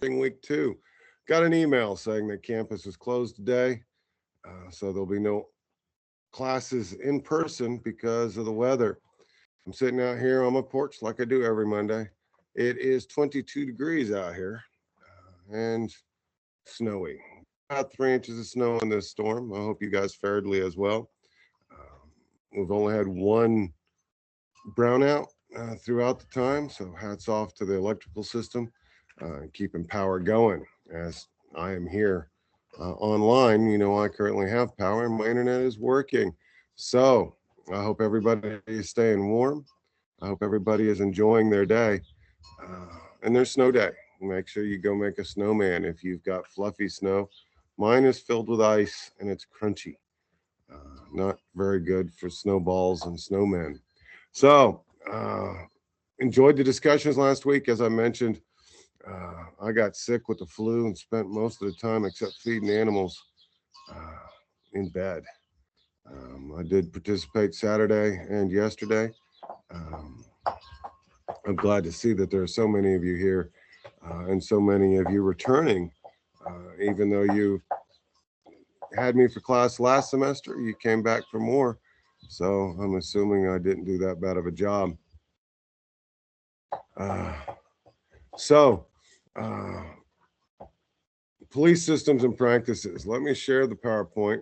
week 2. Got an email saying that campus is closed today, so there'll be no classes in person because of the weather. I'm sitting out here on my porch like I do every Monday. It is 22 degrees out here and snowy. About 3 inches of snow in this storm. I hope you guys faredly as well. We've only had one brownout throughout the time, so hats off to the electrical system keeping power going. As I am here online, I currently have power and my internet is working. So I hope everybody is staying warm. I hope everybody is enjoying their day and their snow day. Make sure you go make a snowman if you've got fluffy snow. Mine is filled with ice and it's crunchy. Not very good for snowballs and snowmen. So, enjoyed the discussions last week. As I mentioned, I got sick with the flu and spent most of the time, except feeding animals, in bed. I did participate Saturday and yesterday. Um, I'm glad to see that there are so many of you here and so many of you returning. Even though you had me for class last semester, you came back for more. So I'm assuming I didn't do that bad of a job. Uh, so, uh, police systems and practices. Let me share the PowerPoint.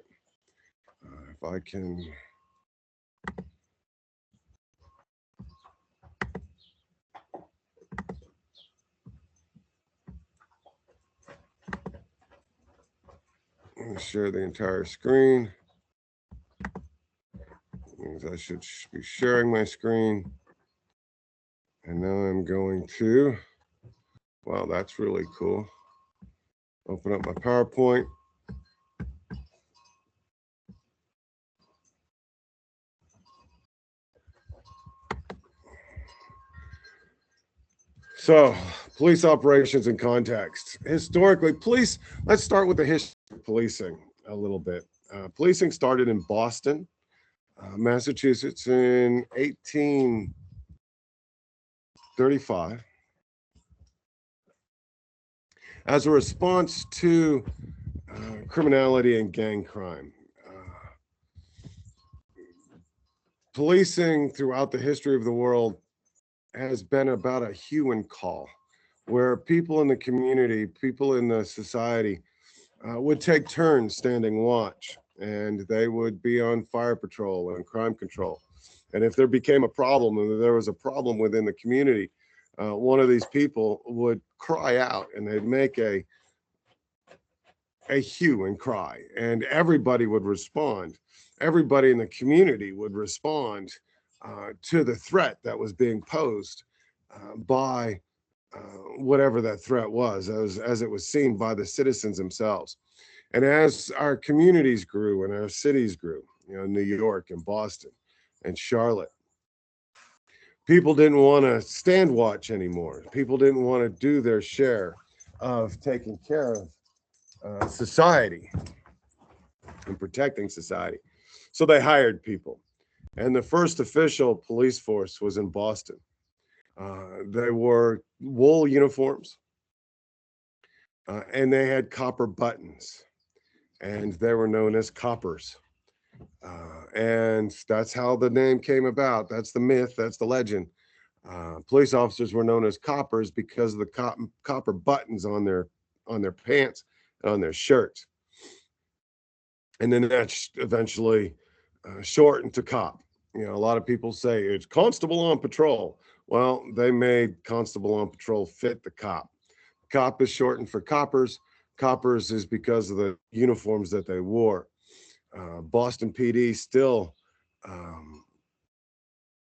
If I can. Let me share the entire screen. Means I should be sharing my screen. And now I'm going to, wow, that's really cool. Open up my PowerPoint. So, police operations and context. Historically, let's start with the history of policing a little bit. Policing started in Boston, Massachusetts in 1835 as a response to criminality and gang crime. Policing throughout the history of the world has been about a hue and call, where people in the community, people in the society would take turns standing watch, and they would be on fire patrol and crime control. And if there became a problem, and there was a problem within the community, one of these people would cry out, and they'd make a hue and cry, and everybody would respond. Everybody in the community would respond to the threat that was being posed by whatever that threat was, as it was seen by the citizens themselves. And as our communities grew and our cities grew, New York and Boston and Charlotte, people didn't want to stand watch anymore. People didn't want to do their share of taking care of society and protecting society. So they hired people. And the first official police force was in Boston. They wore wool uniforms and they had copper buttons, and they were known as coppers. And that's how the name came about. That's the myth, that's the legend. Police officers were known as coppers because of the copper buttons on their pants and on their shirts. And then that eventually shortened to cop. A lot of people say it's constable on patrol. Well, they made constable on patrol fit the cop. Cop is shortened for coppers. Coppers is because of the uniforms that they wore. Boston PD still,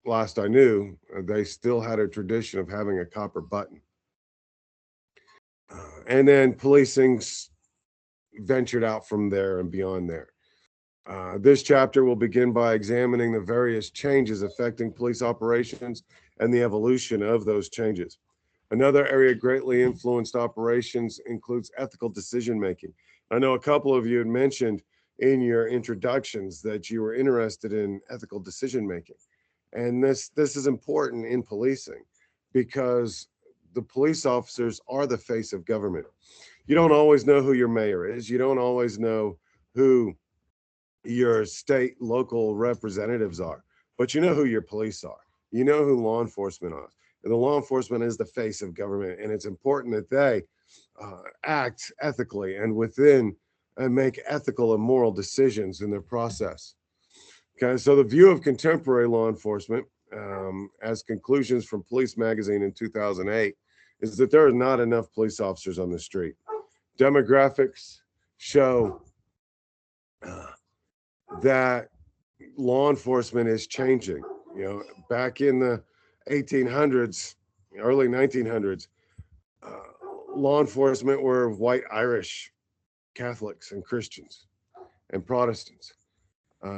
last I knew, they still had a tradition of having a copper button. And then policing ventured out from there and beyond there. This chapter will begin by examining the various changes affecting police operations and the evolution of those changes. Another area greatly influenced operations includes ethical decision making. I know a couple of you had mentioned in your introductions that you were interested in ethical decision making. And this is important in policing because the police officers are the face of government. You don't always know who your mayor is. You don't always know who your state, local representatives are, but you know who your police are. You know who law enforcement are. And the law enforcement is the face of government, and it's important that they act ethically and within and make ethical and moral decisions in their process. Okay, so the view of contemporary law enforcement, as conclusions from Police Magazine in 2008, is that there are not enough police officers on the street. Demographics show uh, that law enforcement is changing. You know, back in the 1800s, early 1900s, uh, law enforcement were white Irish Catholics and Christians and Protestants.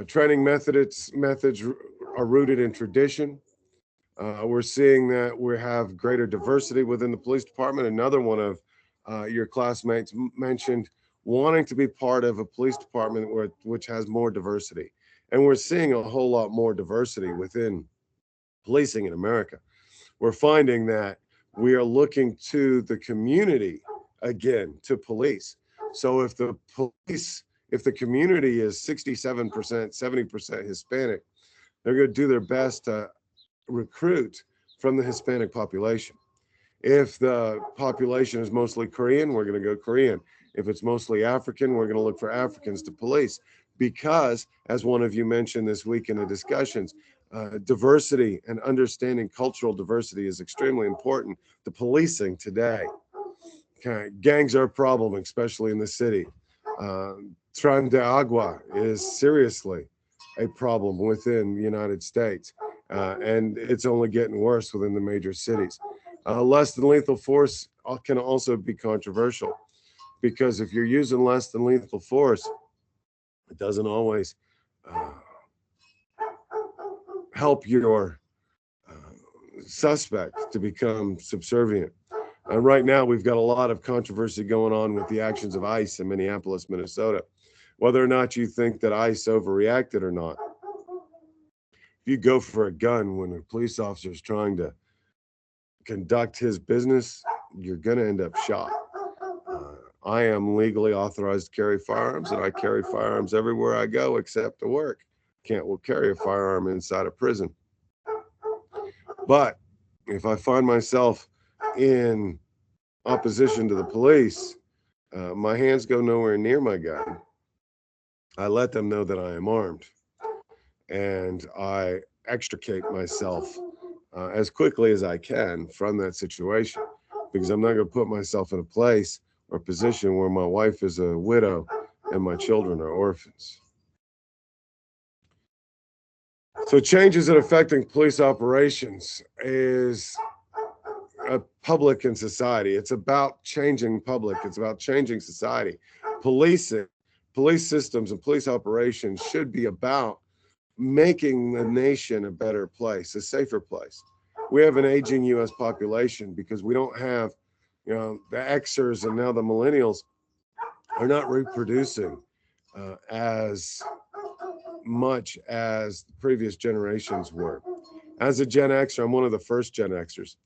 Training methods are rooted in tradition. We're seeing that we have greater diversity within the police department. Another one of your classmates mentioned wanting to be part of a police department which has more diversity. And we're seeing a whole lot more diversity within policing in America. We're finding that we are looking to the community again to police. So if the community is 67%, 70% Hispanic, they're going to do their best to recruit from the Hispanic population. If the population is mostly Korean, we're going to go Korean. If it's mostly African, we're going to look for Africans to police. Because, as one of you mentioned this week in the discussions, diversity and understanding cultural diversity is extremely important to policing today. Okay. Gangs are a problem, especially in the city. Uh, Tren de Agua is seriously a problem within the United States, and it's only getting worse within the major cities. Less than lethal force can also be controversial because if you're using less than lethal force, it doesn't always uh, help your uh, suspect to become subservient. Right now, we've got a lot of controversy going on with the actions of ICE in Minneapolis, Minnesota. Whether or not you think that ICE overreacted or not, if you go for a gun when a police officer is trying to conduct his business, you're going to end up shot. I am legally authorized to carry firearms, and I carry firearms everywhere I go except to work. Can't carry a firearm inside a prison. But if I find myself in opposition to the police, my hands go nowhere near my gun. I let them know that I am armed, and I extricate myself as quickly as I can from that situation because I'm not going to put myself in a place or position where my wife is a widow and my children are orphans. So changes that affecting police operations is public and society. It's about changing public. It's about changing society. Policing, police systems, and police operations should be about making the nation a better place, a safer place. We have an aging U.S. population because we don't have, the Xers and now the millennials are not reproducing as much as the previous generations were. As a Gen Xer, I'm one of the first Gen Xers.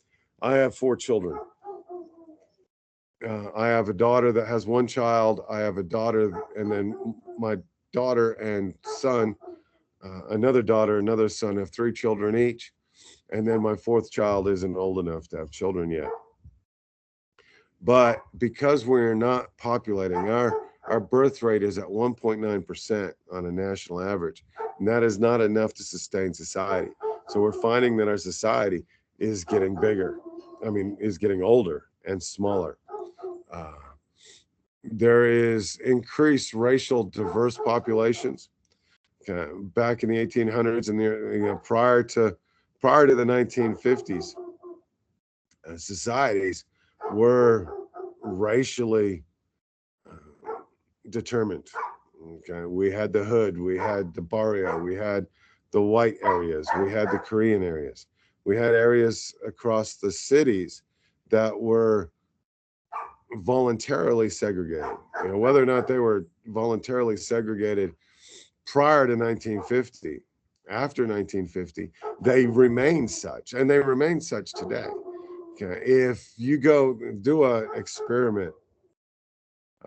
I have 4 children. I have a daughter that has 1 child. I have a daughter, and then my daughter and son, another daughter, another son have 3 children each. And then my 4th child isn't old enough to have children yet. But because we're not populating, our birth rate is at 1.9% on a national average. And that is not enough to sustain society. So we're finding that our society is getting bigger. Is getting older and smaller. Uh, there is increased racial diverse populations. Back in the 1800s and prior to the 1950s, societies were racially determined. Okay, we had the hood, we had the barrio, we had the white areas, we had the Korean areas, we had areas across the cities that were voluntarily segregated. Whether or not they were voluntarily segregated prior to 1950, after 1950, they remain such, and they remain such today. Okay, if you go do a experiment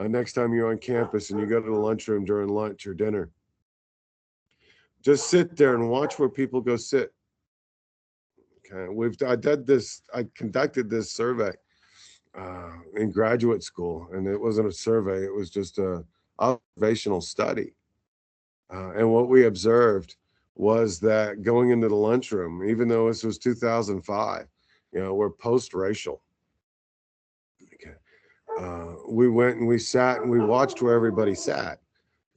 next time you're on campus and you go to the lunchroom during lunch or dinner, just sit there and watch where people go sit. Okay, I conducted this survey in graduate school, and it wasn't a survey; it was just a observational study. And what we observed was that going into the lunchroom, even though this was 2005, we're post-racial. Okay, we went and we sat and we watched where everybody sat.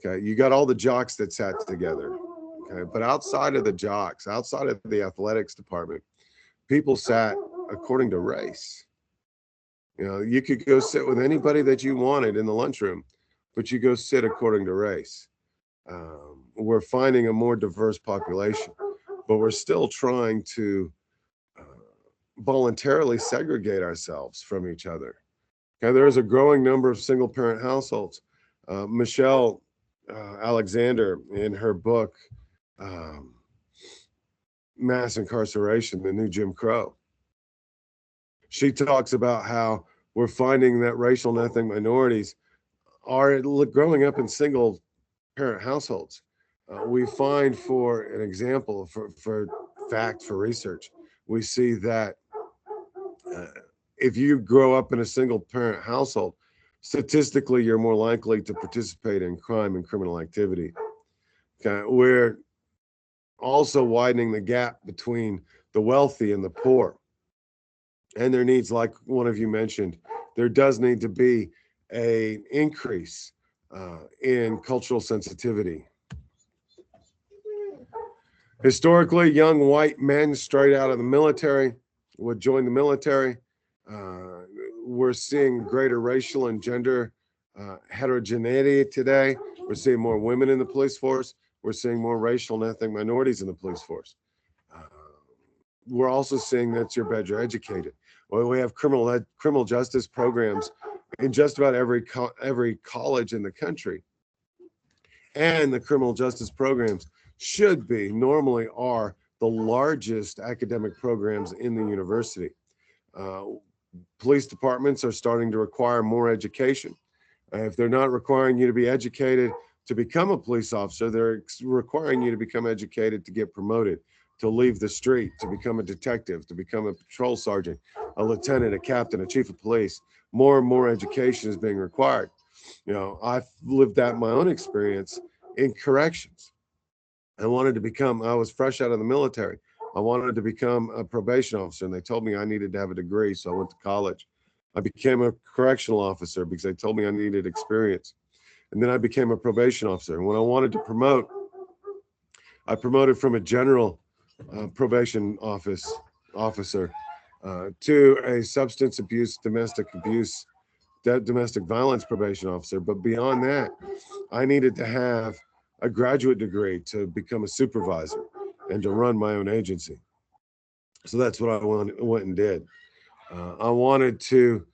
Okay, you got all the jocks that sat together. Okay, but outside of the jocks, outside of the athletics department, people sat according to race. You could go sit with anybody that you wanted in the lunchroom, but you go sit according to race. We're finding a more diverse population, but we're still trying to uh, voluntarily segregate ourselves from each other. Okay, there is a growing number of single parent households. Michelle Alexander, in her book, um, Mass Incarceration, the New Jim Crow, she talks about how we're finding that racial and ethnic minorities are growing up in single parent households. We find, for an example, for fact, for research, we see that uh, if you grow up in a single parent household, statistically, you're more likely to participate in crime and criminal activity. Okay? We're also widening the gap between the wealthy and the poor. And there needs, like one of you mentioned, there does need to be an increase in cultural sensitivity. Historically, young white men straight out of the military would join the military. Uh, we're seeing greater racial and gender heterogeneity today. We're seeing more women in the police force. We're seeing more racial and ethnic minorities in the police force. Uh, we're also seeing that you're better educated. Well, we have criminal justice programs in just about every college in the country, and the criminal justice programs should be normally are the largest academic programs in the university. Uh, Police departments are starting to require more education. If they're not requiring you to be educated to become a police officer, they're requiring you to become educated to get promoted, to leave the street, to become a detective, to become a patrol sergeant, a lieutenant, a captain, a chief of police. More and more education is being required. I've lived that in my own experience in corrections. I was fresh out of the military. I wanted to become a probation officer, and they told me I needed to have a degree, so I went to college. I became a correctional officer because they told me I needed experience. And then I became a probation officer. And when I wanted to promote, I promoted from a general probation officer to a substance abuse, domestic violence probation officer. But beyond that, I needed to have a graduate degree to become a supervisor and to run my own agency. So that's what I went and did. I wanted to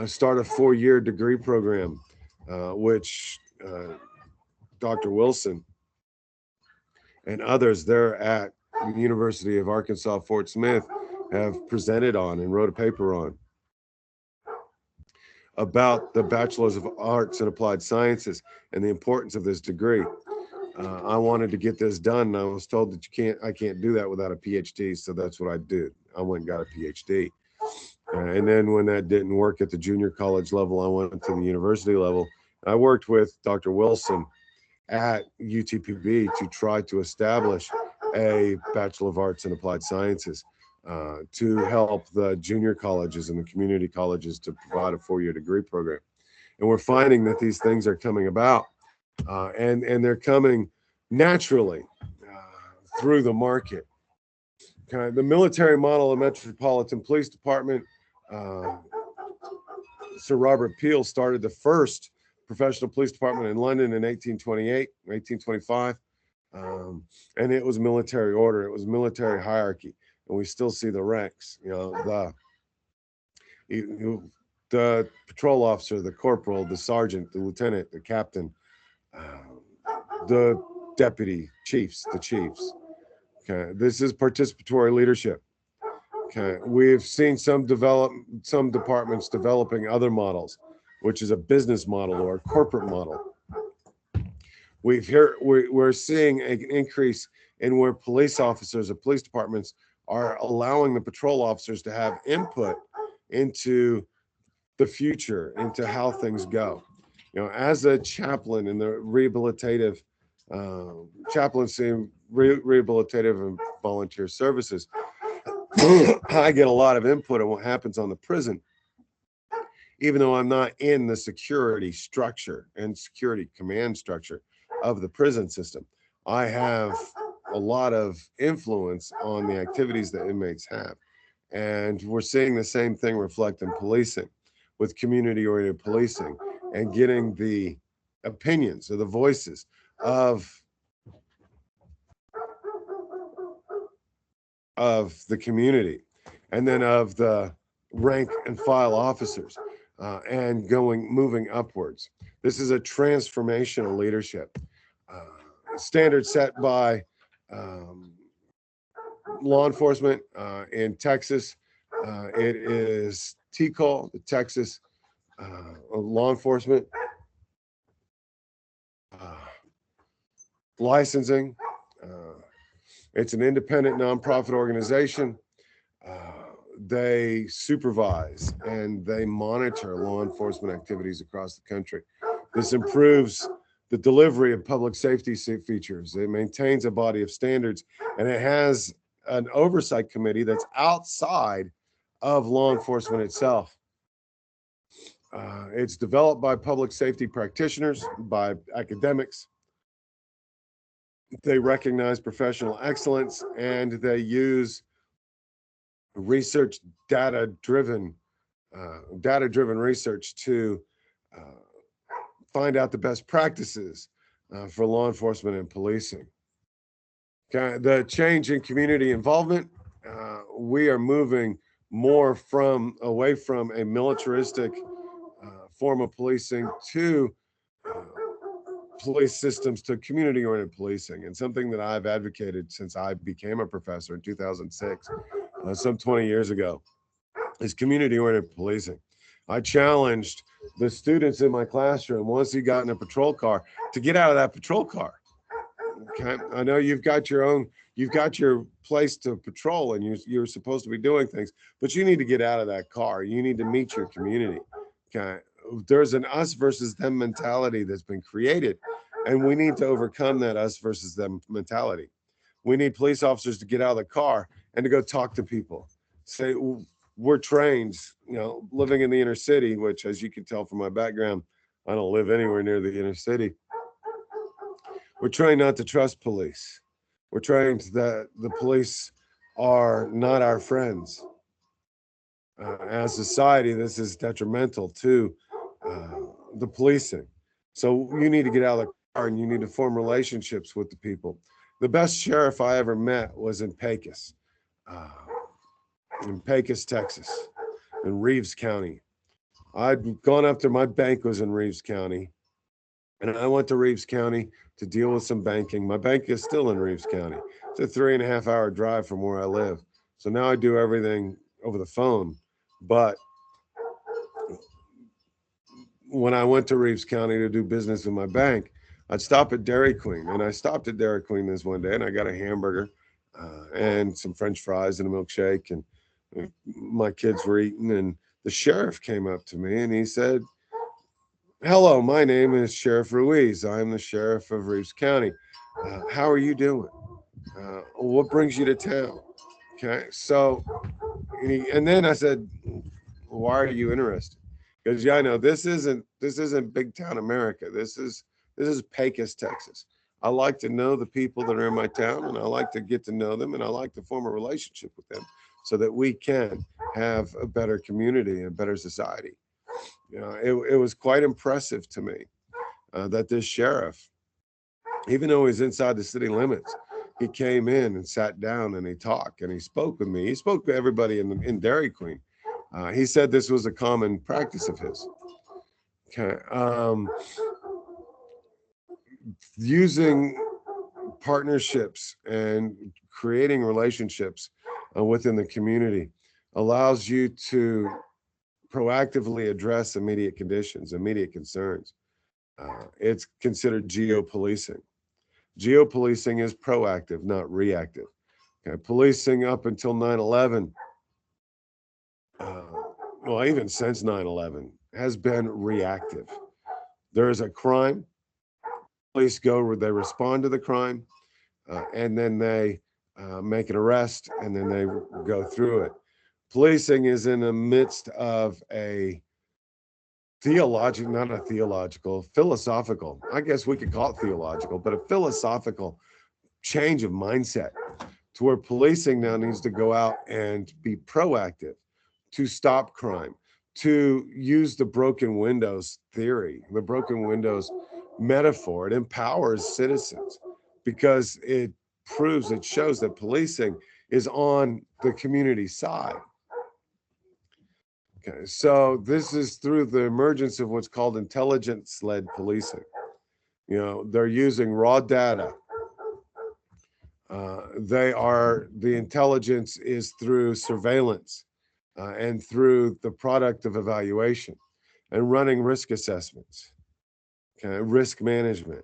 start a 4-year degree program, which Dr. Wilson and others there at the University of Arkansas Fort Smith have presented on and wrote a paper on about the Bachelor's of Arts in Applied Sciences and the importance of this degree. I wanted to get this done, and I was told that I can't do that without a PhD, so that's what I did. I went and got a PhD. And then when that didn't work at the junior college level, I went to the university level. I worked with Dr. Wilson at UTPB to try to establish a Bachelor of Arts in Applied Sciences to help the junior colleges and the community colleges to provide a 4-year degree program. And we're finding that these things are coming about, and they're coming naturally through the market. Okay, the military model of Metropolitan Police Department, uh, Sir Robert Peel started the first professional police department in London in 1828, 1825. And it was military order, it was military hierarchy, and we still see the ranks. The patrol officer, the corporal, the sergeant, the lieutenant, the captain, the deputy chiefs, the chiefs. Okay, this is participatory leadership. Okay, we've seen some departments developing other models, which is a business model or a corporate model. We're seeing an increase in where police officers or police departments are allowing the patrol officers to have input into the future, into how things go. As a chaplain in the chaplaincy, rehabilitative and volunteer services, I get a lot of input on what happens on the prison, even though I'm not in the security structure and security command structure of the prison system. I have a lot of influence on the activities that inmates have. And we're seeing the same thing reflect in policing, with community-oriented policing and getting the opinions or the voices of the community, and then of the rank and file officers, and moving upwards. This is a transformational leadership. Standard set by law enforcement in Texas. It is TCOL, the Texas law enforcement licensing. It's an independent nonprofit organization. They supervise and they monitor law enforcement activities across the country. This improves the delivery of public safety features. It maintains a body of standards, and it has an oversight committee that's outside of law enforcement itself. It's developed by public safety practitioners, by academics. They recognize professional excellence, and they use research data-driven research to find out the best practices for law enforcement and policing. Okay, the change in community involvement, we are moving more away from a militaristic form of policing to police systems, to community-oriented policing. And something that I've advocated since I became a professor in 2006, some 20 years ago, is community-oriented policing. I challenged the students in my classroom, once you got in a patrol car, to get out of that patrol car. Okay, I know you've got your place to patrol, and you're supposed to be doing things, but you need to get out of that car. You need to meet your community. Okay, there's an us versus them mentality that's been created, and we need to overcome that us versus them mentality. We need police officers to get out of the car and to go talk to people. Say, we're trained, living in the inner city, which, as you can tell from my background, I don't live anywhere near the inner city. We're trained not to trust police. We're trained that the police are not our friends. As a society, this is detrimental to the policing. So you need to get out of the car and you need to form relationships with the people. The best sheriff I ever met was in Pecos, Texas, in Reeves County. I'd gone up there, my bank was in Reeves County, and I went to Reeves County to deal with some banking. My bank is still in Reeves County. It's a 3.5 hour drive from where I live. So now I do everything over the phone. But when I went to Reeves County to do business with my bank, I'd stop at Dairy Queen. And I stopped at Dairy Queen this one day, and I got a hamburger and some French fries and a milkshake. And my kids were eating, and the sheriff came up to me and he said, "Hello, my name is Sheriff Ruiz. I'm the sheriff of Reeves County. How are you doing? What brings you to town?" Okay, so, and then I said, "Why are you interested?" Because I know this isn't big town America. This is Pecos, Texas. I like to know the people that are in my town, and I like to get to know them, and I like to form a relationship with them, so that we can have a better community and a better society. It was quite impressive to me that this sheriff, even though he's inside the city limits, he came in and sat down and he talked and he spoke with me. He spoke to everybody in Dairy Queen. He said this was a common practice of his. Okay, using partnerships and creating relationships within the community allows you to proactively address immediate conditions, immediate concerns. It's considered geopolicing. Geopolicing is proactive, not reactive. Okay, policing up until 9/11, well, even since 9/11, has been reactive. There is a crime, police go where they respond to the crime, and then they make an arrest, and then they go through it. Policing is in the midst of a theological, not a theological, philosophical, I guess we could call it theological, but a philosophical change of mindset to where policing now needs to go out and be proactive to stop crime, to use the broken windows theory, the broken windows metaphor. It empowers citizens because it proves, it shows that policing is on the community side. Okay, so this is through the emergence of what's called intelligence-led policing. They're using raw data. The intelligence is through surveillance and through the product of evaluation and running risk assessments, okay, risk management.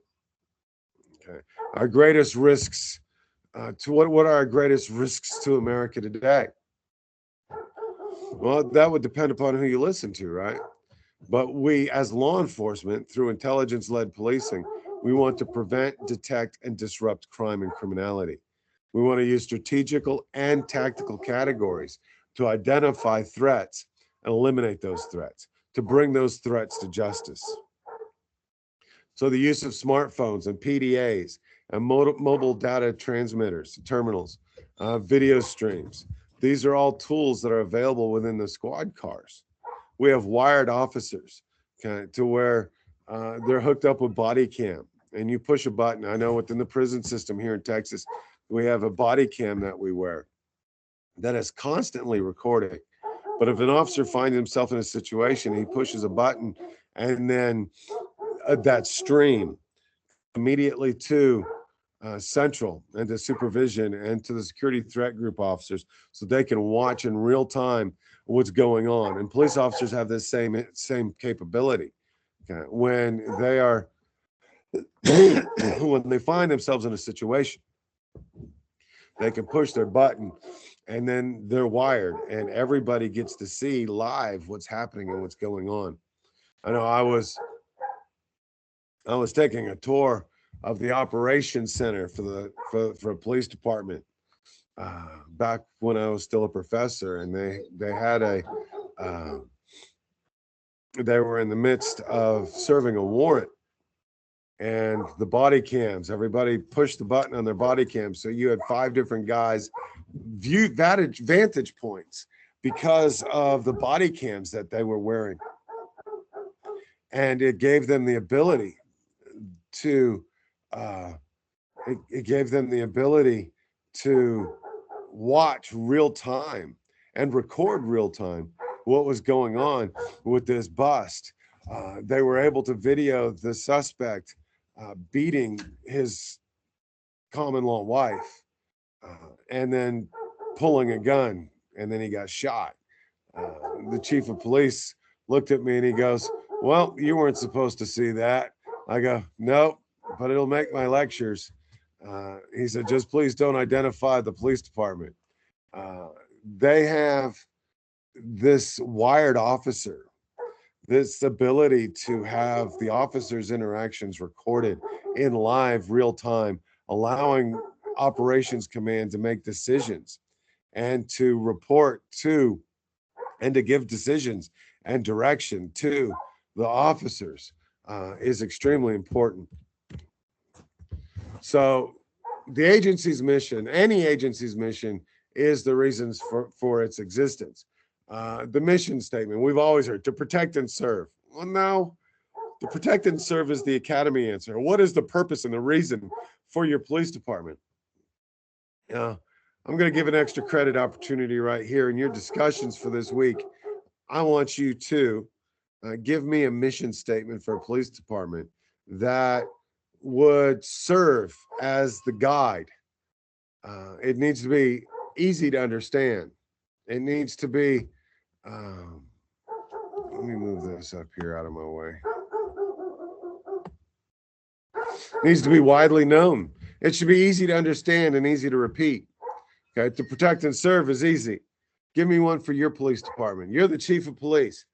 Okay, our greatest risks to what are our greatest risks to America today? Well, that would depend upon who you listen to, right? But we, as law enforcement, through intelligence-led policing, we want to prevent, detect, and disrupt crime and criminality. We want to use strategical and tactical categories to identify threats and eliminate those threats, to bring those threats to justice. So the use of smartphones and PDAs and mobile data transmitters, terminals, video streams, these are all tools that are available within the squad cars. We have wired officers, okay, to where they're hooked up with body cam, and you push a button. I know within the prison system here in Texas, we have a body cam that we wear that is constantly recording. But if an officer finds himself in a situation, he pushes a button, and then that stream immediately to central and to supervision and to the security threat group officers, so they can watch in real time what's going on. And police officers have this same capability. Okay, when they are when they find themselves in a situation, they can push their button, and then they're wired, and everybody gets to see live what's happening and what's going on. I know I was taking a tour of the operations center for a police department back when I was still a professor, and they had they were in the midst of serving a warrant, and the body cams, everybody pushed the button on their body cams, so you had 5 different guys view vantage points because of the body cams that they were wearing, and it gave them the ability to it gave them the ability to watch real time and record real time what was going on with this bust. They were able to video the suspect beating his common law wife and then pulling a gun, and then he got shot. The chief of police looked at me and he goes, "Well, you weren't supposed to see that." I go, "Nope, but it'll make my lectures." He said, "Just please don't identify the police department." They have this wired officer, this ability to have the officers' interactions recorded in live real time, allowing operations command to make decisions and to report to and to give decisions and direction to the officers is extremely important. So the agency's mission, any agency's mission, is the reasons for its existence. The mission statement, we've always heard, to protect and serve. Well, no, to protect and serve is the academy answer. What is the purpose and the reason for your police department? I'm going to give an extra credit opportunity right here in your discussions for this week. I want you to give me a mission statement for a police department that would serve as the guide. It needs to be easy to understand. It needs to be, um, let me move this up here out of my way. It needs to be widely known. It should be easy to understand and easy to repeat. Okay, to protect and serve is easy. Give me one for your police department. You're the chief of police.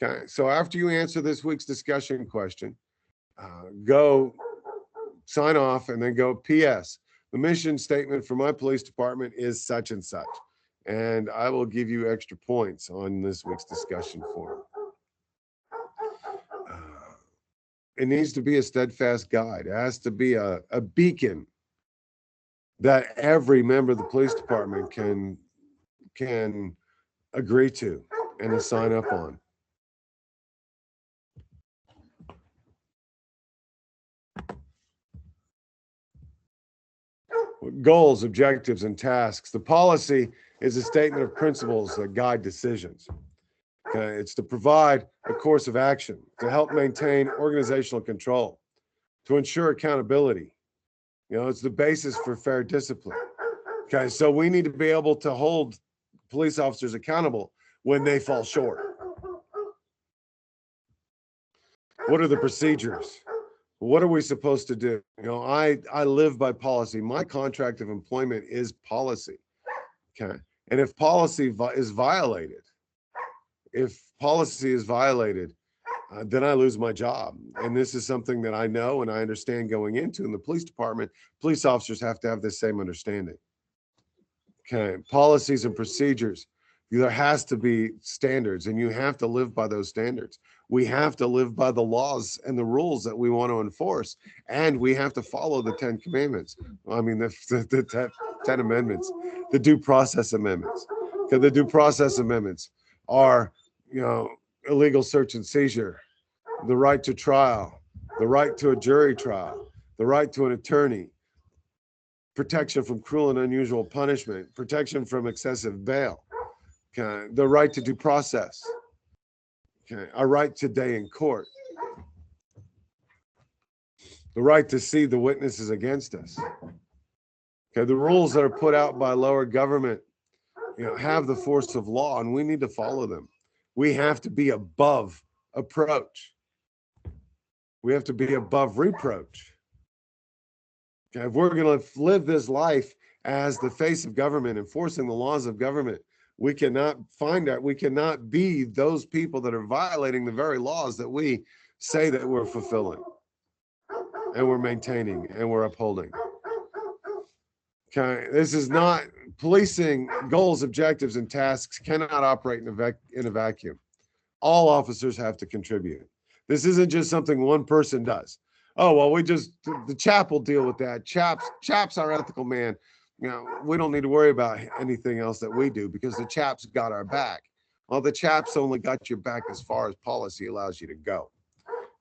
Okay, so after you answer this week's discussion question, go sign off and then go PS. The mission statement for my police department is such and such. And I will give you extra points on this week's discussion forum. It needs to be a steadfast guide. It has to be a beacon that every member of the police department can agree to and to sign up on. Goals, objectives, and tasks. The policy is a statement of principles that guide decisions. Okay, it's to provide a course of action, to help maintain organizational control, to ensure accountability. It's the basis for fair discipline. Okay, so we need to be able to hold police officers accountable when they fall short. What are the procedures? What are we supposed to do? I live by policy. My contract of employment is policy. Okay. And if policy is violated, then I lose my job. And this is something that I know and I understand going into in the police department. Police officers have to have the same understanding. Okay. Policies and procedures. There has to be standards, and you have to live by those standards. We have to live by the laws and the rules that we want to enforce, and we have to follow the 10 commandments. I mean, the 10 amendments, the due process amendments. Okay, the due process amendments are, illegal search and seizure, the right to trial, the right to a jury trial, the right to an attorney, protection from cruel and unusual punishment, protection from excessive bail. Okay, the right to due process. Okay, our right to day in court. The right to see the witnesses against us. Okay, the rules that are put out by lower government, have the force of law, and we need to follow them. We have to be above approach. We have to be above reproach. Okay, if we're going to live this life as the face of government, enforcing the laws of government, we cannot be those people that are violating the very laws that we say that we're fulfilling and we're maintaining and we're upholding. Okay, this is not policing. Goals, objectives, and tasks cannot operate in a vacuum. All officers have to contribute. This isn't just something one person does. Oh, well, the chap will deal with that. Chap's our ethical man. We don't need to worry about anything else that we do because the chap's got our back. Well, the chap's only got your back as far as policy allows you to go.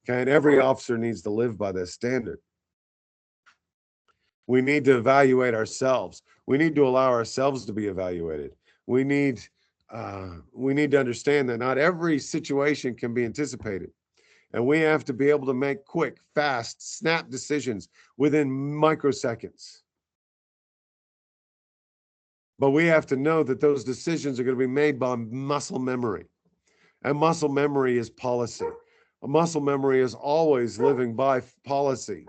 Okay, and every officer needs to live by this standard. We need to evaluate ourselves. We need to allow ourselves to be evaluated. We need to understand that not every situation can be anticipated. And we have to be able to make quick, fast, snap decisions within microseconds. But we have to know that those decisions are going to be made by muscle memory. And muscle memory is policy. A muscle memory is always living by policy.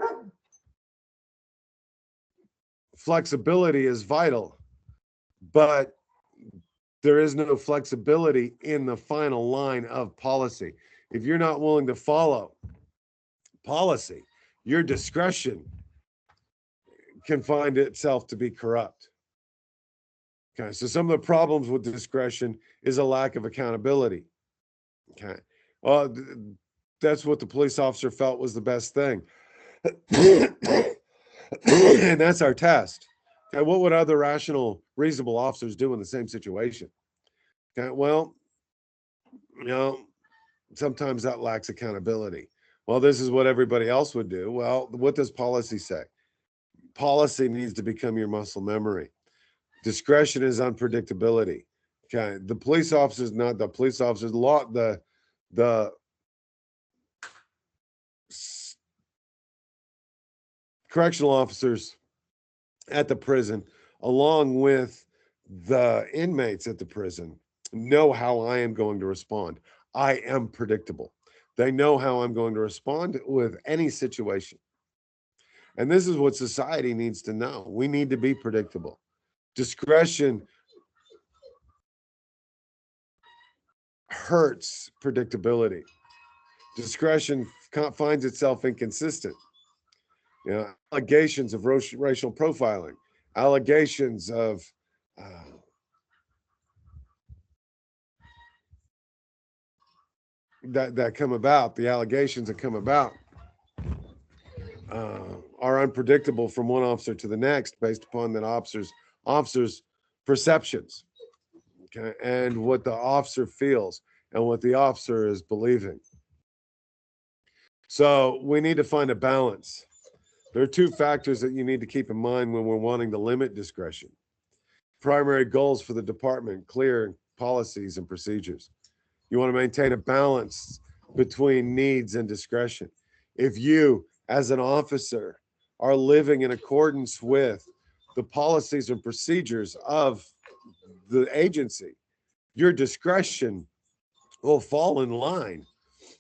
Flexibility is vital, but there is no flexibility in the final line of policy. If you're not willing to follow policy, your discretion can find itself to be corrupt. Okay, so some of the problems with discretion is a lack of accountability. Okay, well, that's what the police officer felt was the best thing. And that's our test. Okay, what would other rational, reasonable officers do in the same situation? Okay, well, sometimes that lacks accountability. Well, this is what everybody else would do. Well, what does policy say? Policy needs to become your muscle memory. Discretion is unpredictability. Okay, the police officers, not the police officers, the correctional officers at the prison, along with The inmates at the prison know how I am going to respond. I am predictable. They know how I'm going to respond with any situation. And this is what society needs to know. We need to be predictable. Discretion hurts predictability. Discretion finds itself inconsistent. Allegations of racial profiling, allegations of uh, that come about, the allegations that come about are unpredictable from one officer to the next based upon that officer's perceptions, okay, and what the officer feels and what the officer is believing. So we need to find a balance. There are two factors that you need to keep in mind when we're wanting to limit discretion. Primary goals for the department, clear policies and procedures. You want to maintain a balance between needs and discretion. If you, as an officer, are living in accordance with the policies and procedures of the agency, your discretion will fall in line.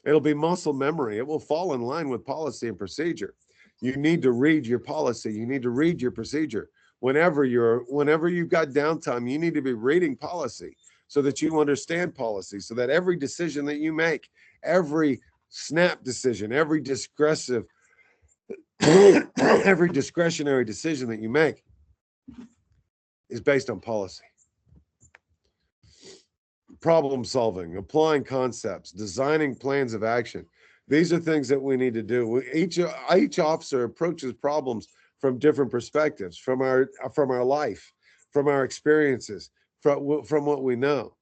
It'll be muscle memory. It will fall in line with policy and procedure. You need to read your policy. You need to read your procedure. Whenever you've got downtime, you need to be reading policy so that you understand policy, so that every decision that you make, every snap decision, every every discretionary decision that you make is based on policy. Problem solving, applying concepts, designing plans of action. These are things that we need to do. Each officer approaches problems from different perspectives, from our life, from our experiences, from what we know.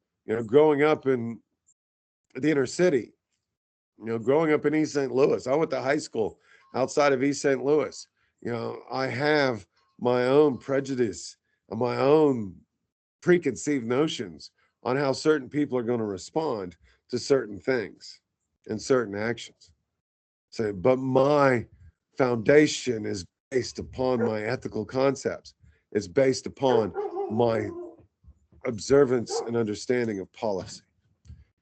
Growing up in the inner city, growing up in East St. Louis, I went to high school outside of East St. Louis. I have my own prejudice and my own preconceived notions on how certain people are going to respond to certain things and certain actions. So, but my foundation is based upon my ethical concepts. It's based upon my observance and understanding of policy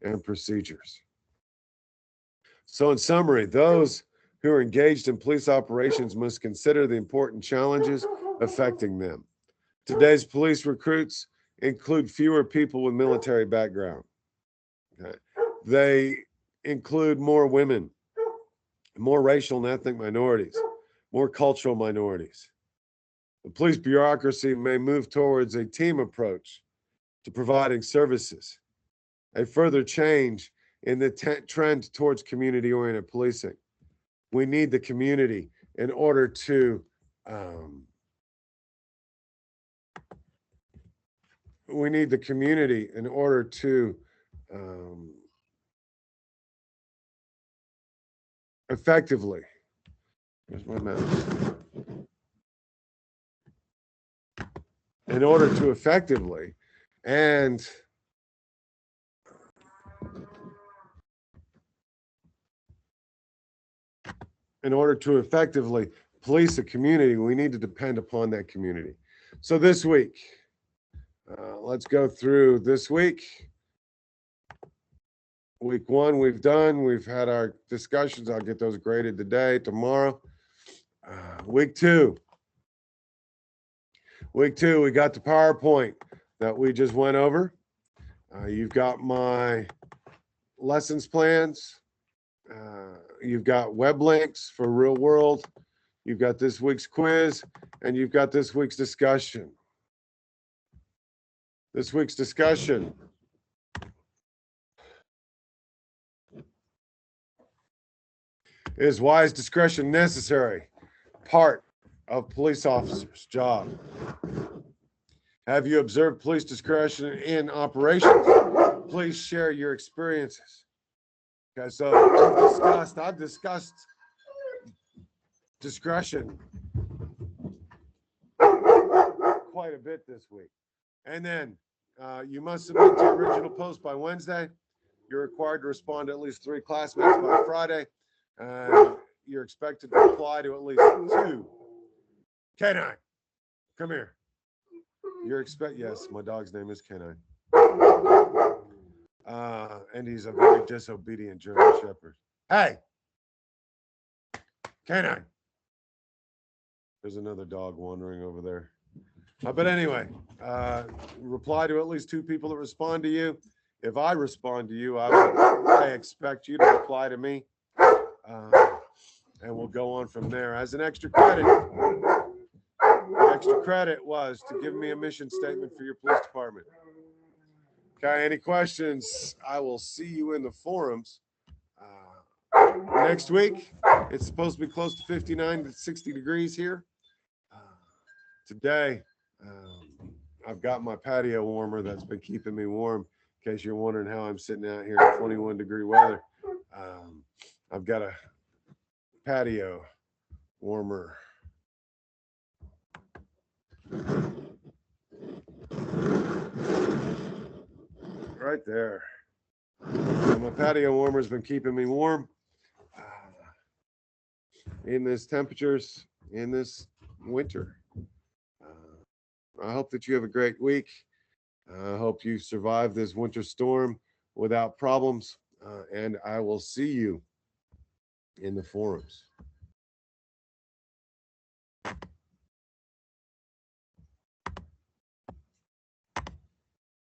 and procedures. So, in summary, those who are engaged in police operations must consider the important challenges affecting them. Today's police recruits include fewer people with military background. Okay. They include more women, more racial and ethnic minorities, more cultural minorities. The police bureaucracy may move towards a team approach to providing services, a further change in the trend towards community-oriented policing. We need the community in order to effectively. Here's my mouse. In order to effectively and in order to effectively police a community, we need to depend upon that community. So this week, let's go through this week. Week one, we've had our discussions. I'll get those graded today, tomorrow. Week two, we got the PowerPoint that we just went over. You've got my lessons plans. You've got web links for real world. You've got this week's quiz, and you've got this week's discussion. This week's discussion is, why is discretion necessary? Part of police officers' job. Have you observed police discretion in operations? Please share your experiences. Okay, so I've discussed discretion quite a bit this week. And then you must submit your original post by Wednesday. You're required to respond to at least 3 classmates by Friday. You're expected to reply to at least 2. K9, come here. Yes, my dog's name is Kenai. And he's a very disobedient German Shepherd. Hey, Kenai. There's another dog wandering over there. But anyway, reply to at least 2 people that respond to you. If I respond to you, I expect you to reply to me. And we'll go on from there. As an extra credit, the extra credit was to give me a mission statement for your police department. Okay, any questions? I will see you in the forums. Next week, it's supposed to be close to 59 to 60 degrees here. Today, I've got my patio warmer that's been keeping me warm. In case you're wondering how I'm sitting out here in 21-degree weather, I've got a patio warmer. Right there. So my patio warmer has been keeping me warm in this temperatures in this winter. I hope that you have a great week. I hope you survive this winter storm without problems. And I will see you in the forums.